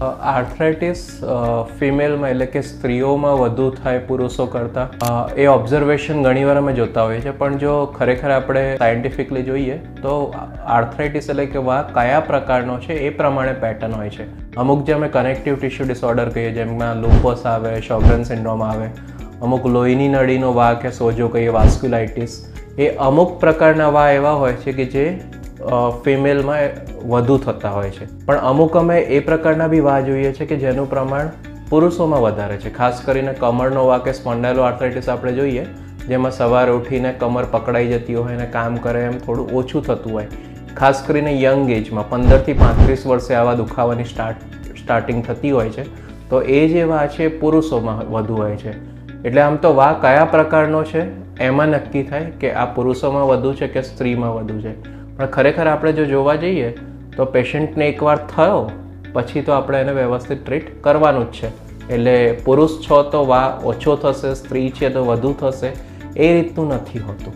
Arthritis ફિમેલમાં એટલે કે સ્ત્રીઓમાં વધુ થાય પુરુષો કરતાં એ ઓબ્ઝર્વેશન ઘણીવાર અમે જોતા હોઈએ છીએ, પણ જો ખરેખર આપણે સાયન્ટિફિકલી જોઈએ તો આર્થરાઇટિસ એટલે કે કયા પ્રકારનો છે એ પ્રમાણે પેટર્ન હોય છે. અમુક જે અમે કનેક્ટિવ ટિશ્યુ ડિસઓર્ડર કહીએ, જેમાં લુપસ આવે, શોગરન સિન્ડ્રોમ આવે, અમુક લોહીની નળીનો કે સોજો કહીએ, વાસ્ક્યુલાઇટિસ, એ અમુક પ્રકારના એવા હોય છે કે જે ફિમેલમાં વધુ થતા હોય છે. પણ અમુક અમે એ પ્રકારના બી જોઈએ છે કે જેનું પ્રમાણ પુરુષોમાં વધારે છે. ખાસ કરીને કમરનો કે સ્પોન્ડાયલો આર્થરાઇટિસ આપણે જોઈએ, જેમાં સવારે ઉઠીને કમર પકડાઈ જતી હોય અને કામ કરે એમ થોડું ઓછું થતું હોય. ખાસ કરીને યંગ એજમાં 15 થી 35 વર્ષે આવા દુખાવાની સ્ટાર્ટિંગ થતી હોય છે. તો એ જે છે પુરુષોમાં વધુ હોય છે. એટલે આમ તો કયા પ્રકારનો છે એમાં નક્કી થાય કે આ પુરુષોમાં વધુ છે કે સ્ત્રીમાં વધુ છે. પણ ખરેખર આપણે જો જોવા જઈએ તો પેશન્ટને એકવાર થયો પછી તો આપણે એને વ્યવસ્થિત ટ્રીટ કરવાનું જ છે. એટલે પુરુષ છો તો ઓછો થશે, સ્ત્રી છે તો વધુ થશે, એ રીતનું નથી હોતું.